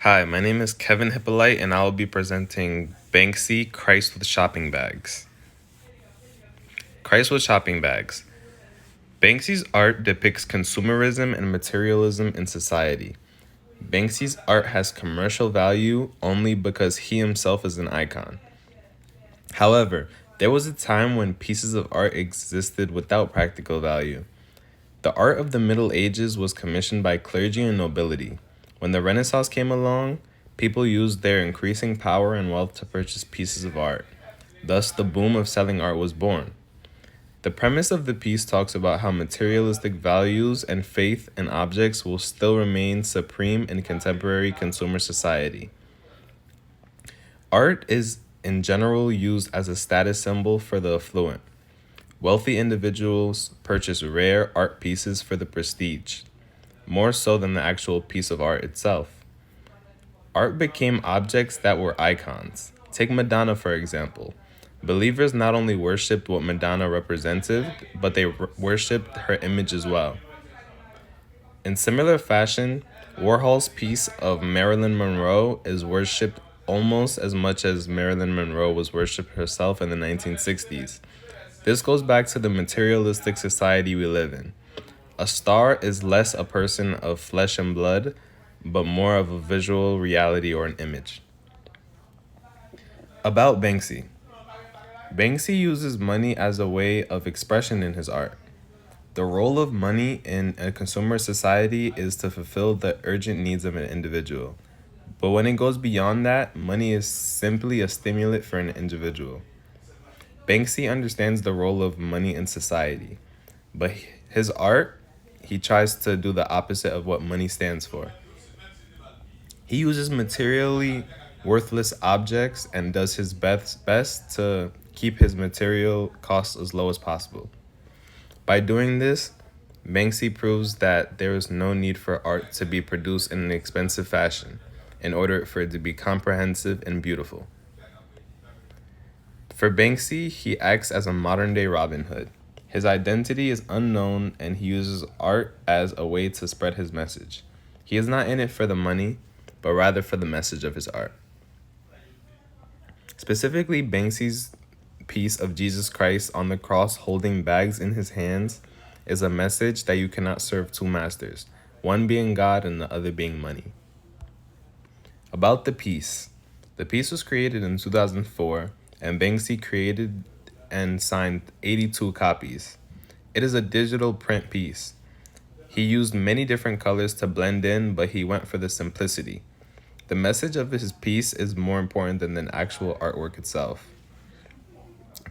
Hi, my name is Kevin Hippolyte, and I will be presenting Banksy Christ with Shopping Bags. Christ with Shopping Bags. Banksy's art depicts consumerism and materialism in society. Banksy's art has commercial value only because he himself is an icon. However, there was a time when pieces of art existed without practical value. The art of the Middle Ages was commissioned by clergy and nobility. When the Renaissance came along, people used their increasing power and wealth to purchase pieces of art. Thus, the boom of selling art was born. The premise of the piece talks about how materialistic values and faith in objects will still remain supreme in contemporary consumer society. Art is, in general, used as a status symbol for the affluent. Wealthy individuals purchase rare art pieces for the prestige, more so than the actual piece of art itself. Art became objects that were icons. Take Madonna, for example. Believers not only worshipped what Madonna represented, but they worshipped her image as well. In similar fashion, Warhol's piece of Marilyn Monroe is worshipped almost as much as Marilyn Monroe was worshipped herself in the 1960s. This goes back to the materialistic society we live in. A star is less a person of flesh and blood, but more of a visual reality or an image. About Banksy. Banksy uses money as a way of expression in his art. The role of money in a consumer society is to fulfill the urgent needs of an individual. But when it goes beyond that, money is simply a stimulant for an individual. Banksy understands the role of money in society, but his art, he tries to do the opposite of what money stands for. He uses materially worthless objects and does his best to keep his material costs as low as possible. By doing this, Banksy proves that there is no need for art to be produced in an expensive fashion in order for it to be comprehensive and beautiful. For Banksy, he acts as a modern day Robin Hood. His identity is unknown and he uses art as a way to spread his message. He is not in it for the money, but rather for the message of his art. Specifically, Banksy's piece of Jesus Christ on the cross holding bags in his hands is a message that you cannot serve two masters, one being God and the other being money. About the piece. The piece was created in 2004, and Banksy created and signed 82 copies. It is a digital print piece. He used many different colors to blend in, but he went for the simplicity. The message of his piece is more important than the actual artwork itself.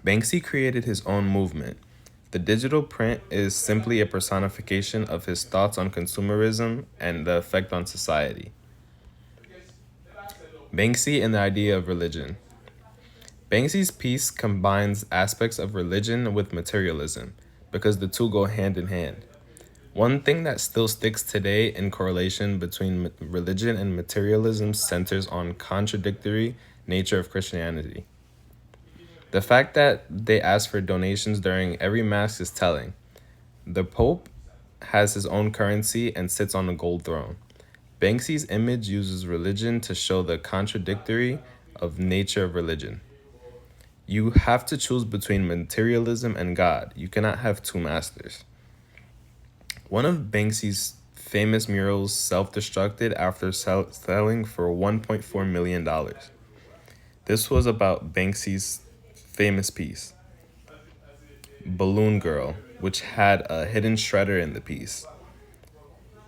Banksy created his own movement. The digital print is simply a personification of his thoughts on consumerism and the effect on society. Banksy and the idea of religion. Banksy's piece combines aspects of religion with materialism because the two go hand in hand. One thing that still sticks today in correlation between religion and materialism centers on contradictory nature of Christianity. The fact that they ask for donations during every mass is telling. The Pope has his own currency and sits on a gold throne. Banksy's image uses religion to show the contradictory of nature of religion. You have to choose between materialism and God. You cannot have two masters. One of Banksy's famous murals self-destructed after selling for $1.4 million. This was about Banksy's famous piece, Balloon Girl, which had a hidden shredder in the piece.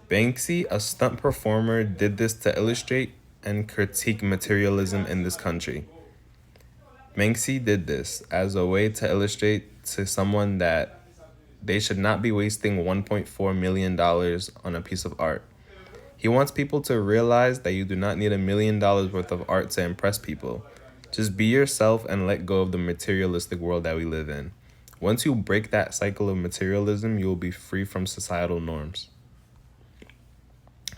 Banksy, a stunt performer, did this to illustrate and critique materialism in this country. Banksy did this as a way to illustrate to someone that they should not be wasting $1.4 million on a piece of art. He wants people to realize that you do not need $1 million worth of art to impress people. Just be yourself and let go of the materialistic world that we live in. Once you break that cycle of materialism, you will be free from societal norms.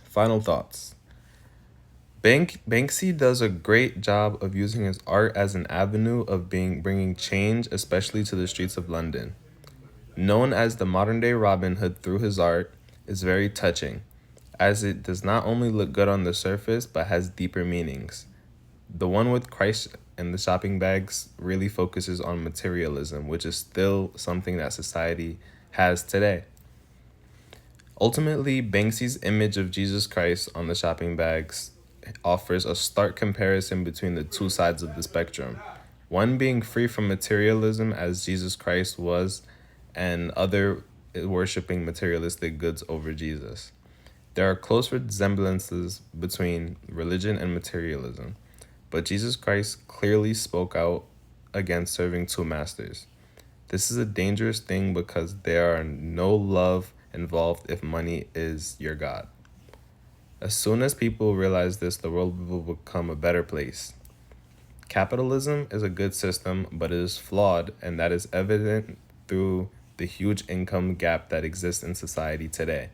Final thoughts. Banksy does a great job of using his art as an avenue of bringing change, especially to the streets of London. Known as the modern-day Robin Hood through his art, is very touching. as it does not only look good on the surface but has deeper meanings. The one with Christ and the shopping bags really focuses on materialism, which is still something that society has today. Ultimately, Banksy's image of Jesus Christ on the shopping bags offers a stark comparison between the two sides of the spectrum. One being free from materialism, as Jesus Christ was, and other worshiping materialistic goods over Jesus. There are close resemblances between religion and materialism, but Jesus Christ clearly spoke out against serving two masters. This is a dangerous thing because there are no love involved if money is your God. As soon as people realize this, the world will become a better place. Capitalism is a good system, but it is flawed, and that is evident through the huge income gap that exists in society today.